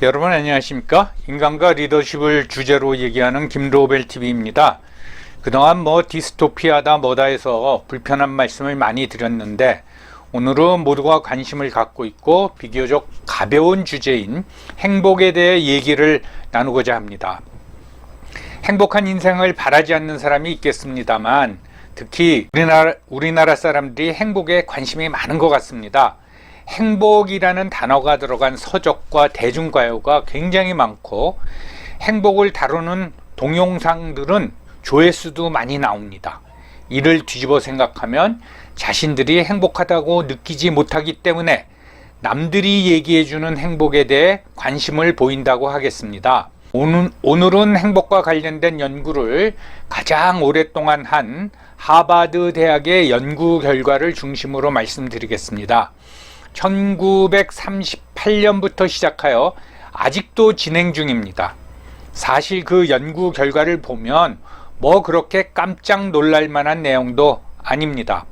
여러분 안녕하십니까? 인간과 리더십을 주제로 얘기하는 김로벨 TV입니다. 그동안 디스토피아다 뭐다 해서 불편한 말씀을 많이 드렸는데 오늘은 모두가 관심을 갖고 있고 비교적 가벼운 주제인 행복에 대해 얘기를 나누고자 합니다. 행복한 인생을 바라지 않는 사람이 있겠습니다만 특히 우리나라 사람들이 행복에 관심이 많은 것 같습니다. 행복이라는 단어가 들어간 서적과 대중가요가 굉장히 많고 행복을 다루는 동영상들은 조회수도 많이 나옵니다. 이를 뒤집어 생각하면 자신들이 행복하다고 느끼지 못하기 때문에 남들이 얘기해주는 행복에 대해 관심을 보인다고 하겠습니다. 오늘은 행복과 관련된 연구를 가장 오랫동안 한 하버드 대학의 연구 결과를 중심으로 말씀드리겠습니다. 1938년부터 시작하여 아직도 진행 중입니다. 사실 그 연구 결과를 보면 그렇게 깜짝 놀랄 만한 내용도 아닙니다.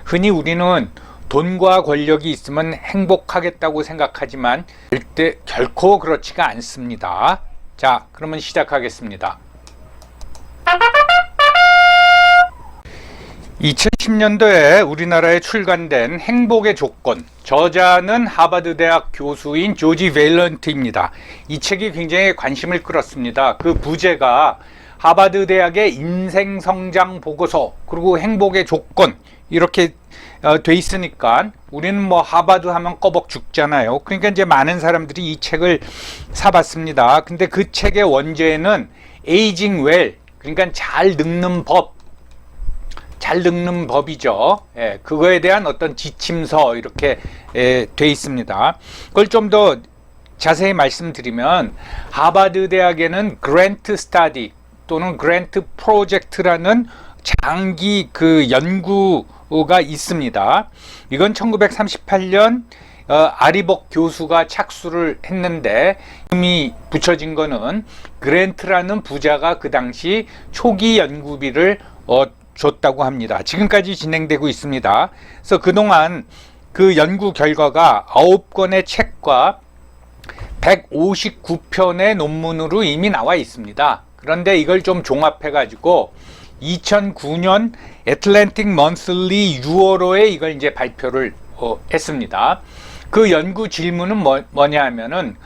흔히 우리는 돈과 권력이 있으면 행복하겠다고 생각하지만 결코 그렇지가 않습니다. 자, 그러면 시작하겠습니다. 2010년도에 우리나라에 출간된 행복의 조건, 저자는 하버드 대학 교수인 조지 밸런트입니다. 이 책이 굉장히 관심을 끌었습니다. 그 부제가 하버드 대학의 인생 성장 보고서 그리고 행복의 조건 이렇게 돼 있으니까 우리는 하버드 하면 꺼벅 죽잖아요. 그러니까 이제 많은 사람들이 이 책을 사봤습니다. 근데 그 책의 원제는 에이징 웰, 그러니까 잘 늙는 법이죠. 그거에 대한 어떤 지침서 이렇게 돼 있습니다. 그걸 좀 더 자세히 말씀드리면 하버드 대학에는 그랜트 스터디 또는 그랜트 프로젝트라는 장기 연구가 있습니다. 이건 1938년 아리벅 교수가 착수를 했는데 이름이 붙여진 거는 그랜트라는 부자가 그 당시 초기 연구비를 줬다고 합니다. 지금까지 진행되고 있습니다. 그래서 그동안 그 연구 결과가 9권의 책과 159편의 논문으로 이미 나와 있습니다. 그런데 이걸 좀 종합해 가지고 2009년 애틀랜틱 먼슬리 6월호에 이걸 이제 발표를 했습니다. 그 연구 질문은 뭐냐 하면은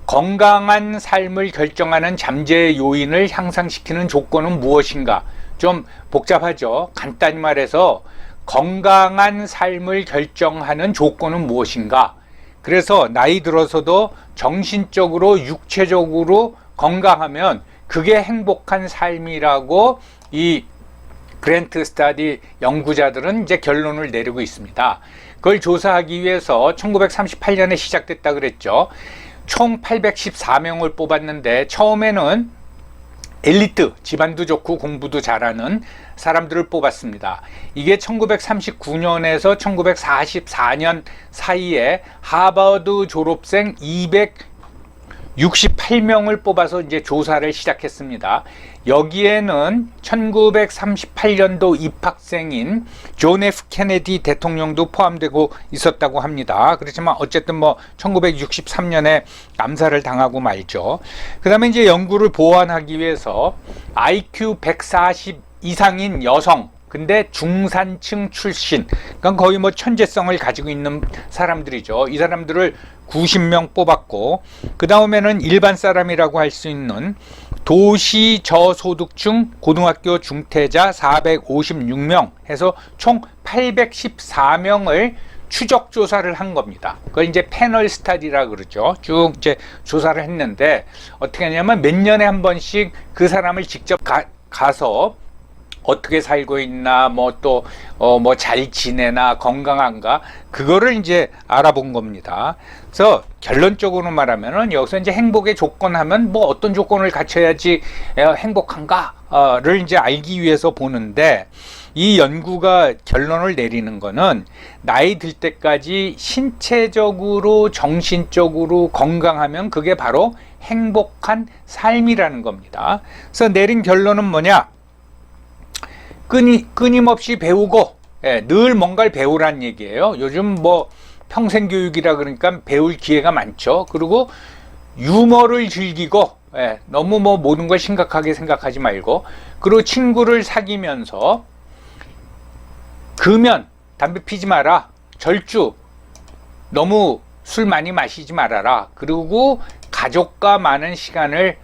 건강한 삶을 결정하는 잠재 요인을 향상시키는 조건은 무엇인가? 좀 복잡하죠. 간단히 말해서 건강한 삶을 결정하는 조건은 무엇인가? 그래서 나이 들어서도 정신적으로 육체적으로 건강하면 그게 행복한 삶이라고 이 그랜트 스터디 연구자들은 이제 결론을 내리고 있습니다. 그걸 조사하기 위해서 1938년에 시작됐다 그랬죠. 총 814명을 뽑았는데 처음에는 엘리트, 집안도 좋고 공부도 잘하는 사람들을 뽑았습니다. 이게 1939년에서 1944년 사이에 하버드 졸업생 268명을 뽑아서 이제 조사를 시작했습니다. 여기에는 1938년도 입학생인 존 F 케네디 대통령도 포함되고 있었다고 합니다. 그렇지만 어쨌든 1963년에 암살을 당하고 말죠. 그 다음에 이제 연구를 보완하기 위해서 IQ 140 이상인 여성, 근데 중산층 출신, 그러니까 거의 천재성을 가지고 있는 사람들이죠. 이 사람들을 90명 뽑았고, 그 다음에는 일반 사람이라고 할 수 있는 도시 저소득층 고등학교 중퇴자 456명 해서 총 814명을 추적 조사를 한 겁니다. 그걸 이제 패널 스터디라 그러죠. 쭉 이제 조사를 했는데 어떻게 하냐면 몇 년에 한 번씩 그 사람을 직접 가서 어떻게 살고 있나, 잘 지내나, 건강한가, 그거를 이제 알아본 겁니다. 그래서 결론적으로 말하면은 여기서 이제 행복의 조건 하면 어떤 조건을 갖춰야지 행복한가를 이제 알기 위해서 보는데 이 연구가 결론을 내리는 거는 나이 들 때까지 신체적으로, 정신적으로 건강하면 그게 바로 행복한 삶이라는 겁니다. 그래서 내린 결론은 뭐냐? 끊임없이 배우고 늘 뭔가를 배우란 얘기예요. 요즘 평생 교육이라 그러니까 배울 기회가 많죠. 그리고 유머를 즐기고, 너무 뭐 모든 걸 심각하게 생각하지 말고, 그리고 친구를 사귀면서 금연, 담배 피지 마라, 절주, 너무 술 많이 마시지 말아라, 그리고 가족과 많은 시간을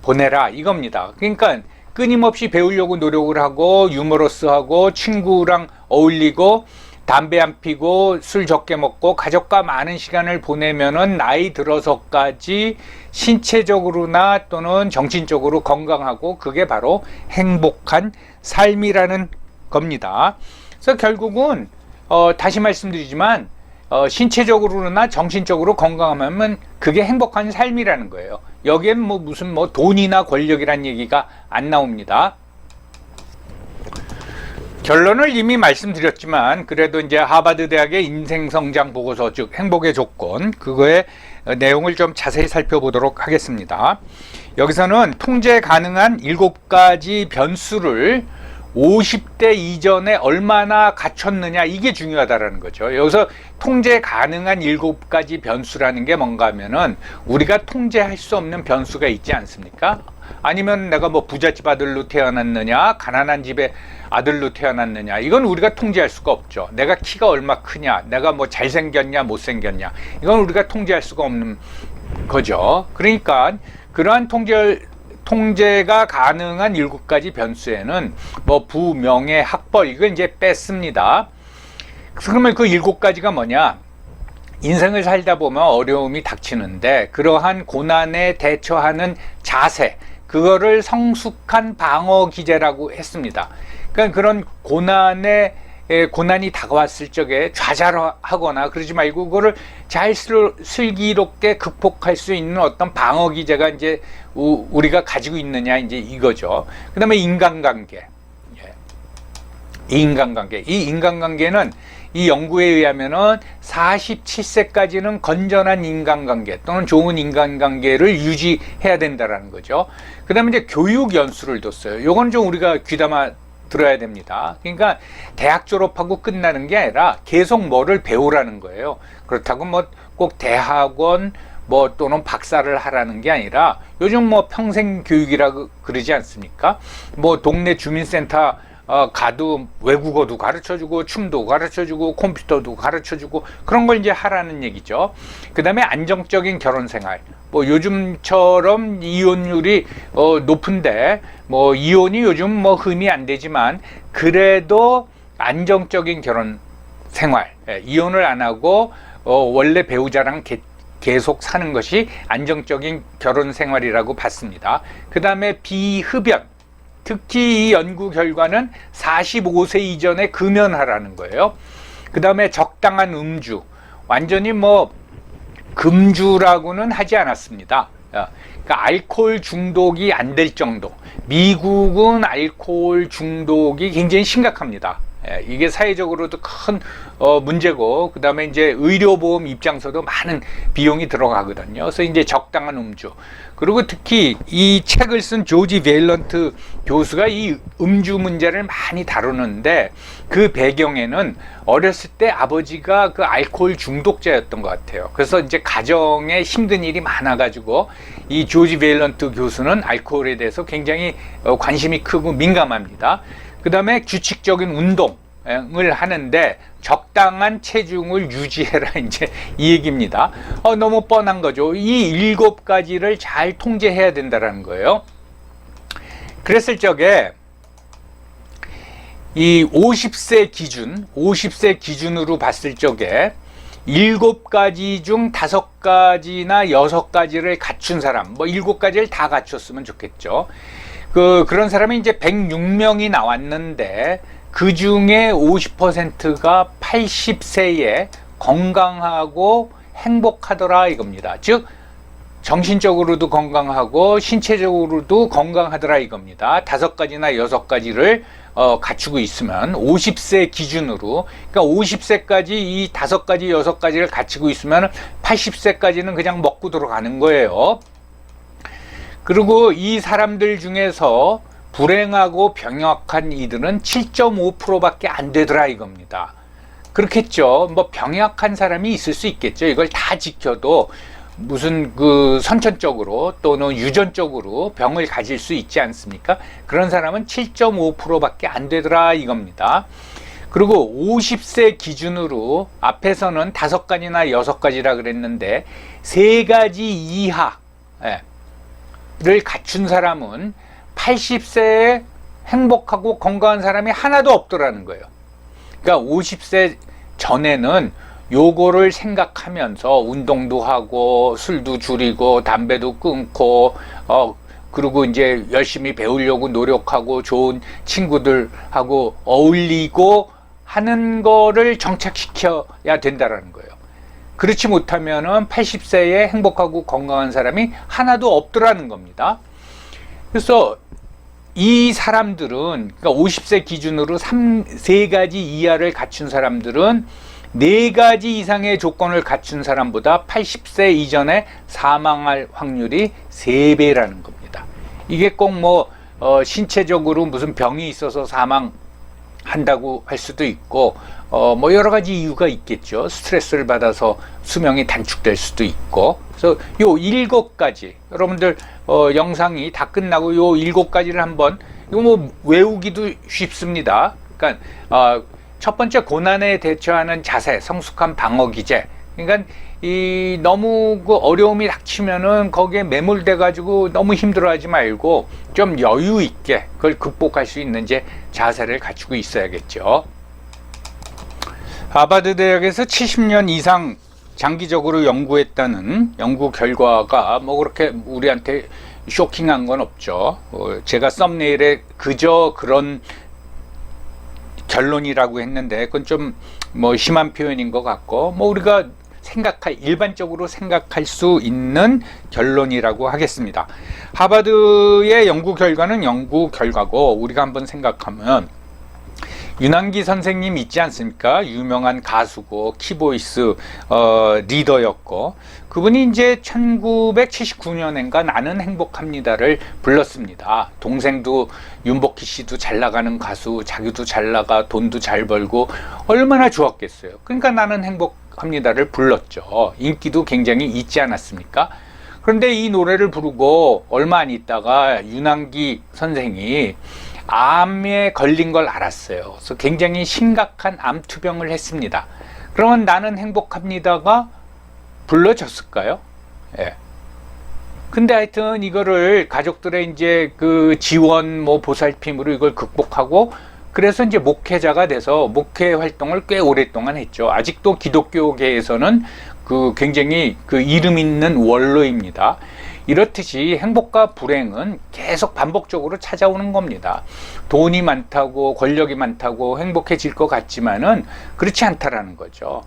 보내라, 이겁니다. 그러니까 끊임없이 배우려고 노력을 하고 유머러스하고 친구랑 어울리고 담배 안 피고 술 적게 먹고 가족과 많은 시간을 보내면은 나이 들어서까지 신체적으로나 또는 정신적으로 건강하고, 그게 바로 행복한 삶이라는 겁니다. 그래서 결국은 다시 말씀드리지만 신체적으로나 정신적으로 건강하면 그게 행복한 삶이라는 거예요. 여기엔 뭐 무슨 뭐 돈이나 권력이란 얘기가 안 나옵니다. 결론을 이미 말씀드렸지만 그래도 이제 하버드 대학의 인생 성장 보고서, 즉 행복의 조건, 그거의 내용을 좀 자세히 살펴보도록 하겠습니다. 여기서는 통제 가능한 7가지 변수를 50대 이전에 얼마나 갖췄느냐, 이게 중요하다라는 거죠. 여기서 통제 가능한 7가지 변수라는 게 뭔가 하면은 우리가 통제할 수 없는 변수가 있지 않습니까? 아니면 내가 뭐 부잣집 아들로 태어났느냐, 가난한 집의 아들로 태어났느냐, 이건 우리가 통제할 수가 없죠. 내가 키가 얼마 크냐, 내가 뭐 잘생겼냐 못생겼냐, 이건 우리가 통제할 수가 없는 거죠. 그러니까 그러한 통제가 가능한 7가지 변수에는 뭐 부, 명예, 학벌, 이걸 이제 뺐습니다. 그러면 그 7가지가 뭐냐? 인생을 살다 보면 어려움이 닥치는데 그러한 고난에 대처하는 자세, 그거를 성숙한 방어 기제라고 했습니다. 그러니까 그런 고난이 다가왔을 적에 좌절하거나 그러지 말고 그거를 잘 슬기롭게 극복할 수 있는 어떤 방어 기제가 이제 우리가 가지고 있느냐, 이제 이거죠. 그 다음에 인간관계. 이 인간관계는 이 연구에 의하면은 47세까지는 건전한 인간관계 또는 좋은 인간관계를 유지해야 된다라는 거죠. 그 다음에 이제 교육 연수를 뒀어요. 요건 좀 우리가 귀담아 들어야 됩니다. 그러니까 대학 졸업하고 끝나는 게 아니라 계속 뭐를 배우라는 거예요. 그렇다고 뭐 꼭 대학원 뭐 또는 박사를 하라는 게 아니라 요즘 뭐 평생 교육이라고 그러지 않습니까? 뭐 동네 주민센터 가도 외국어도 가르쳐주고 춤도 가르쳐주고 컴퓨터도 가르쳐주고 그런 걸 이제 하라는 얘기죠. 그 다음에 안정적인 결혼생활, 뭐 요즘처럼 이혼율이 높은데 뭐 이혼이 요즘 뭐 흠이 안 되지만 그래도 안정적인 결혼생활, 이혼을 안 하고 원래 배우자랑 계속 사는 것이 안정적인 결혼생활이라고 봤습니다. 그 다음에 비흡연, 특히 이 연구 결과는 45세 이전에 금연하라는 거예요. 그 다음에 적당한 음주, 완전히 뭐 금주라고는 하지 않았습니다. 그러니까 알코올 중독이 안 될 정도. 미국은 알코올 중독이 굉장히 심각합니다. 이게 사회적으로도 큰 문제고, 그 다음에 이제 의료보험 입장에서도 많은 비용이 들어가거든요. 그래서 이제 적당한 음주. 그리고 특히 이 책을 쓴 조지 베일런트 교수가 이 음주 문제를 많이 다루는데 그 배경에는 어렸을 때 아버지가 그 알코올 중독자였던 것 같아요. 그래서 이제 가정에 힘든 일이 많아가지고 이 조지 베일런트 교수는 알코올에 대해서 굉장히 관심이 크고 민감합니다. 그 다음에 규칙적인 운동을 하는데 적당한 체중을 유지해라, 이제 이 얘기입니다. 너무 뻔한 거죠. 이 7가지를 잘 통제해야 된다는 거예요. 그랬을 적에 이 50세 기준으로 봤을 적에 7가지 중 5가지나 6가지를 갖춘 사람, 뭐 7가지를 다 갖췄으면 좋겠죠. 그런 사람이 이제 106명이 나왔는데 그 중에 50%가 80세에 건강하고 행복하더라, 이겁니다. 즉 정신적으로도 건강하고 신체적으로도 건강하더라, 이겁니다. 5가지나 6가지를 갖추고 있으면 50세 기준으로, 그러니까 50세까지 이 5가지 6가지를 갖추고 있으면 80세까지는 그냥 먹고 들어가는 거예요. 그리고 이 사람들 중에서 불행하고 병약한 이들은 7.5%밖에 안 되더라, 이겁니다. 그렇겠죠. 뭐 병약한 사람이 있을 수 있겠죠. 이걸 다 지켜도 무슨 그 선천적으로 또는 유전적으로 병을 가질 수 있지 않습니까? 그런 사람은 7.5%밖에 안 되더라 이겁니다. 그리고 50세 기준으로 앞에서는 5가지나 6가지라 그랬는데 3가지 이하를 갖춘 사람은 80세에 행복하고 건강한 사람이 하나도 없더라는 거예요. 그러니까 50세 전에는 요거를 생각하면서 운동도 하고 술도 줄이고 담배도 끊고 그리고 이제 열심히 배우려고 노력하고 좋은 친구들하고 어울리고 하는 거를 정착시켜야 된다라는 거예요. 그렇지 못하면은 80세에 행복하고 건강한 사람이 하나도 없더라는 겁니다. 그래서 이 사람들은, 그러니까 50세 기준으로 3가지 이하를 갖춘 사람들은 4가지 이상의 조건을 갖춘 사람보다 80세 이전에 사망할 확률이 3배라는 겁니다. 이게 꼭 뭐 신체적으로 무슨 병이 있어서 사망한다고 할 수도 있고 뭐 여러 가지 이유가 있겠죠. 스트레스를 받아서 수명이 단축될 수도 있고. 그래서 요 7가지 여러분들 영상이 다 끝나고 요 7가지를 한번 이거 뭐 외우기도 쉽습니다. 그러니까 첫 번째, 고난에 대처하는 자세, 성숙한 방어 기제. 그러니까 이 너무 그 어려움이 닥치면은 거기에 매몰돼 가지고 너무 힘들어하지 말고 좀 여유 있게 그걸 극복할 수 있는 자세를 갖추고 있어야겠죠. 하버드 대학에서 70년 이상 장기적으로 연구했다는 연구 결과가 뭐 그렇게 우리한테 쇼킹한 건 없죠. 제가 썸네일에 그저 그런 결론이라고 했는데 그건 좀 뭐 심한 표현인 것 같고 뭐 우리가 일반적으로 생각할 수 있는 결론이라고 하겠습니다. 하버드의 연구 결과는 연구 결과고 우리가 한번 생각하면 윤한기 선생님 있지 않습니까? 유명한 가수고 키보이스 리더였고 그분이 이제 1979년인가 나는 행복합니다를 불렀습니다. 동생도 윤복희 씨도 잘 나가는 가수, 자기도 잘 나가, 돈도 잘 벌고 얼마나 좋았겠어요. 그러니까 나는 행복합니다를 불렀죠. 인기도 굉장히 있지 않았습니까? 그런데 이 노래를 부르고 얼마 안 있다가 윤한기 선생이 암에 걸린 걸 알았어요. 그래서 굉장히 심각한 암투병을 했습니다. 그러면 나는 행복합니다가 불러졌을까요? 예. 근데 하여튼 이거를 가족들의 이제 그 지원 뭐 보살핌으로 이걸 극복하고 그래서 이제 목회자가 돼서 목회 활동을 꽤 오랫동안 했죠. 아직도 기독교계에서는 그 굉장히 그 이름 있는 원로입니다. 이렇듯이 행복과 불행은 계속 반복적으로 찾아오는 겁니다. 돈이 많다고 권력이 많다고 행복해질 것 같지만은 그렇지 않다라는 거죠.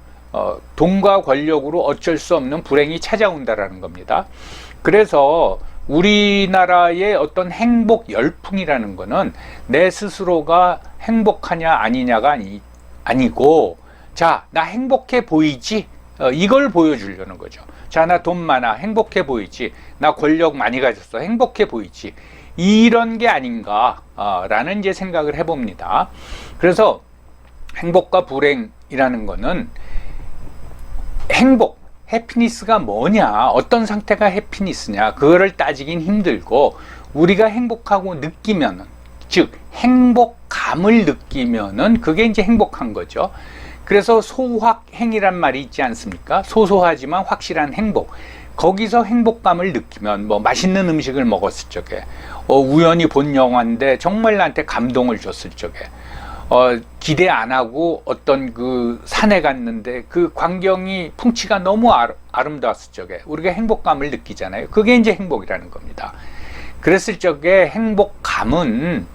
돈과 권력으로 어쩔 수 없는 불행이 찾아온다라는 겁니다. 그래서 우리나라의 어떤 행복 열풍이라는 거는 내 스스로가 행복하냐 아니냐가 아니고 자, 나 행복해 보이지? 이걸 보여주려는 거죠. 자, 나 돈 많아 행복해 보이지, 나 권력 많이 가졌어 행복해 보이지, 이런 게 아닌가 라는 이제 생각을 해봅니다. 그래서 행복과 불행이라는 거는 해피니스가 뭐냐, 어떤 상태가 해피니스냐, 그거를 따지긴 힘들고 우리가 행복하고 느끼면은, 즉 행복감을 느끼면은 그게 이제 행복한 거죠. 그래서 소확행이란 말이 있지 않습니까? 소소하지만 확실한 행복. 거기서 행복감을 느끼면 뭐 맛있는 음식을 먹었을 적에, 우연히 본 영화인데 정말 나한테 감동을 줬을 적에, 기대 안 하고 어떤 그 산에 갔는데 그 광경이 풍치가 너무 아름다웠을 적에 우리가 행복감을 느끼잖아요. 그게 이제 행복이라는 겁니다. 그랬을 적에 행복감은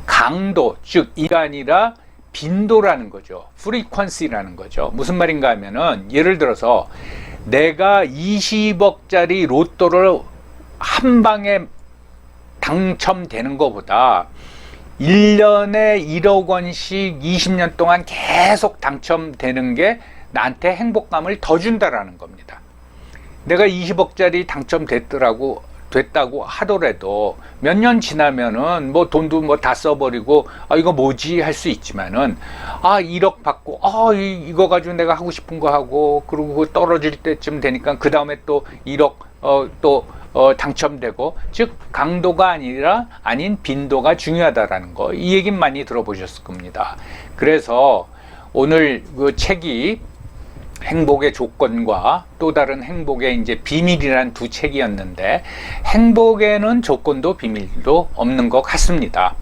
강도, 즉 이가 아니라 빈도라는 거죠. 프리퀀시라는 거죠. 무슨 말인가 하면은 예를 들어서 내가 20억짜리 로또를 한 방에 당첨되는 것보다 1년에 1억 원씩 20년 동안 계속 당첨되는 게 나한테 행복감을 더 준다라는 겁니다. 내가 20억짜리 당첨됐더라고 됐다고 하더라도 몇 년 지나면은 뭐 돈도 뭐 다 써버리고 이거 뭐지 할 수 있지만은 1억 받고 이거 가지고 내가 하고 싶은 거 하고 그리고 그거 떨어질 때쯤 되니까 그 다음에 또 1억 당첨되고, 즉 강도가 아닌 빈도가 중요하다라는 거, 이 얘기는 많이 들어보셨을 겁니다. 그래서 오늘 그 책이 행복의 조건과 또 다른 행복의 이제 비밀이란 두 책이었는데, 행복에는 조건도 비밀도 없는 것 같습니다.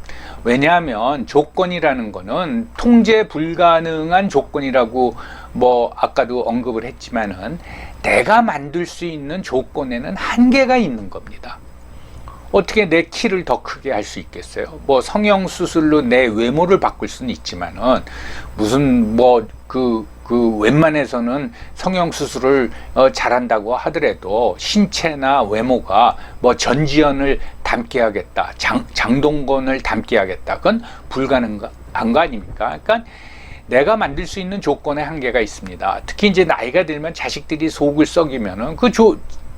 왜냐하면 조건이라는 거는 통제 불가능한 조건이라고 뭐 아까도 언급을 했지만은 내가 만들 수 있는 조건에는 한계가 있는 겁니다. 어떻게 내 키를 더 크게 할 수 있겠어요? 뭐 성형수술로 내 외모를 바꿀 수는 있지만은 무슨 웬만해서는 성형수술을 잘한다고 하더라도 신체나 외모가 뭐 전지현을 닮게 하겠다, 장동건을 닮게 하겠다, 그건 불가능한 거 아닙니까? 그러니까 내가 만들 수 있는 조건의 한계가 있습니다. 특히 이제 나이가 들면 자식들이 속을 썩이면은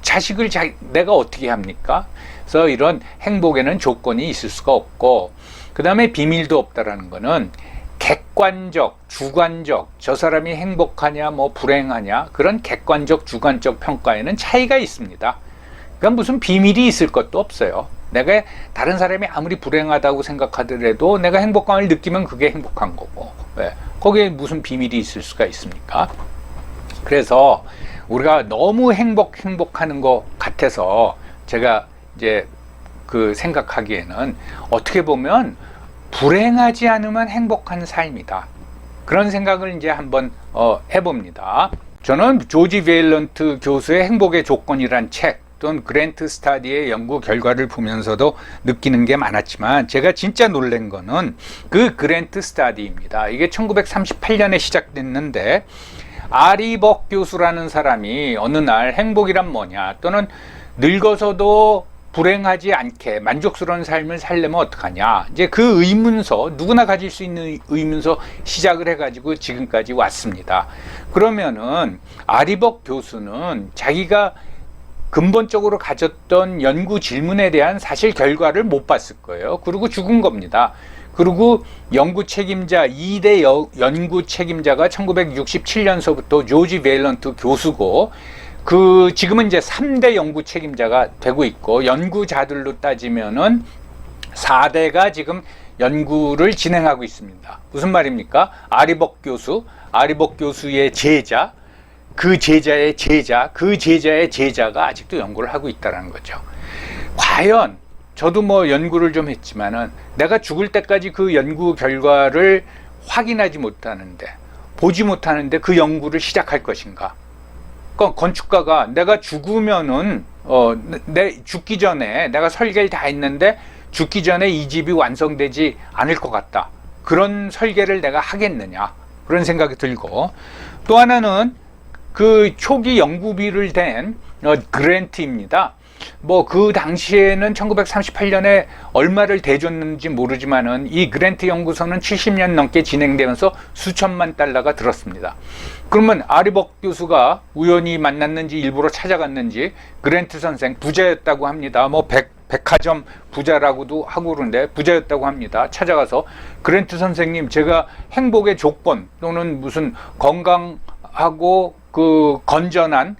자식을 내가 어떻게 합니까? 그래서 이런 행복에는 조건이 있을 수가 없고, 그 다음에 비밀도 없다라는 거는 객관적, 주관적, 저 사람이 행복하냐 뭐 불행하냐, 그런 객관적, 주관적 평가에는 차이가 있습니다. 그러니까 무슨 비밀이 있을 것도 없어요. 내가 다른 사람이 아무리 불행하다고 생각하더라도 내가 행복감을 느끼면 그게 행복한 거고, 거기에 무슨 비밀이 있을 수가 있습니까? 그래서 우리가 너무 행복하는 것 같아서 제가 이제 생각하기에는 어떻게 보면 불행하지 않으면 행복한 삶이다, 그런 생각을 이제 한번 해봅니다. 저는 조지 베일런트 교수의 행복의 조건이란 책 또는 그랜트 스타디의 연구 결과를 보면서도 느끼는 게 많았지만, 제가 진짜 놀란 거는 그 그랜트 스타디입니다. 이게 1938년에 시작됐는데, 아리 벅 교수라는 사람이 어느 날 행복이란 뭐냐, 또는 늙어서도 불행하지 않게 만족스러운 삶을 살려면 어떡하냐, 이제 그 의문서, 누구나 가질 수 있는 의문서 시작을 해가지고 지금까지 왔습니다. 그러면은 아리 벅 교수는 자기가 근본적으로 가졌던 연구 질문에 대한 사실 결과를 못 봤을 거예요. 그리고 죽은 겁니다. 그리고 연구 책임자, 2대 연구 책임자가 1967년서부터 조지 베일런트 교수고, 지금은 이제 3대 연구 책임자가 되고 있고, 연구자들로 따지면은 4대가 지금 연구를 진행하고 있습니다. 무슨 말입니까? 아리 벅 교수의 제자, 그 제자의 제자, 그 제자의 제자가 아직도 연구를 하고 있다는 거죠. 과연 저도 뭐 연구를 좀 했지만은 내가 죽을 때까지 그 연구 결과를 확인하지 못하는데, 보지 못하는데 그 연구를 시작할 것인가? 그러니까 건축가가 내가 죽으면은 죽기 전에 내가 설계를 다 했는데 죽기 전에 이 집이 완성되지 않을 것 같다, 그런 설계를 내가 하겠느냐, 그런 생각이 들고, 또 하나는 그 초기 연구비를 댄 그랜트입니다. 뭐 그 당시에는 1938년에 얼마를 대줬는지 모르지만은 이 그랜트 연구소는 70년 넘게 진행되면서 수천만 달러가 들었습니다. 그러면 아리 벅 교수가 우연히 만났는지 일부러 찾아갔는지 그랜트 선생 부자였다고 합니다. 뭐 백화점 부자라고도 하고 그러는데 부자였다고 합니다. 찾아가서 그랜트 선생님, 제가 행복의 조건 또는 무슨 건강하고 건전한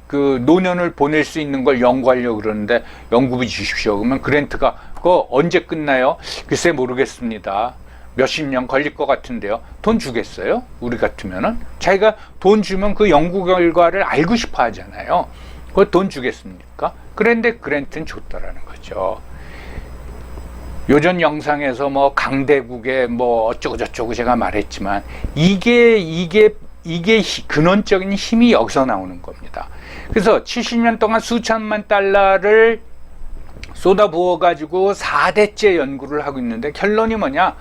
노년을 보낼 수 있는 걸 연구하려고 그러는데 연구비 주십시오. 그러면 그랜트가 그거 언제 끝나요? 글쎄 모르겠습니다. 몇십 년 걸릴 것 같은데요. 돈 주겠어요? 우리 같으면은 자기가 돈 주면 그 연구 결과를 알고 싶어 하잖아요. 그거 돈 주겠습니까? 그런데 그랜트는 줬다라는 거죠. 요전 영상에서 뭐 강대국의 뭐 어쩌고 저쩌고 제가 말했지만 이게 근원적인 힘이 여기서 나오는 겁니다. 그래서 70년 동안 수천만 달러를 쏟아부어 가지고 4대째 연구를 하고 있는데 결론이 뭐냐?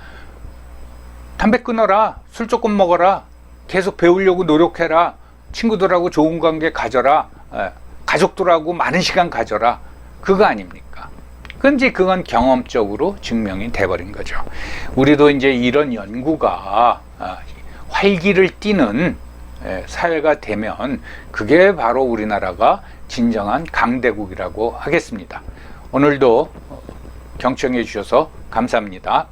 담배 끊어라, 술 조금 먹어라, 계속 배우려고 노력해라, 친구들하고 좋은 관계 가져라, 가족들하고 많은 시간 가져라, 그거 아닙니까? 그건 경험적으로 증명이 돼버린 거죠. 우리도 이제 이런 연구가 활기를 띠는 사회가 되면 그게 바로 우리나라가 진정한 강대국이라고 하겠습니다. 오늘도 경청해 주셔서 감사합니다.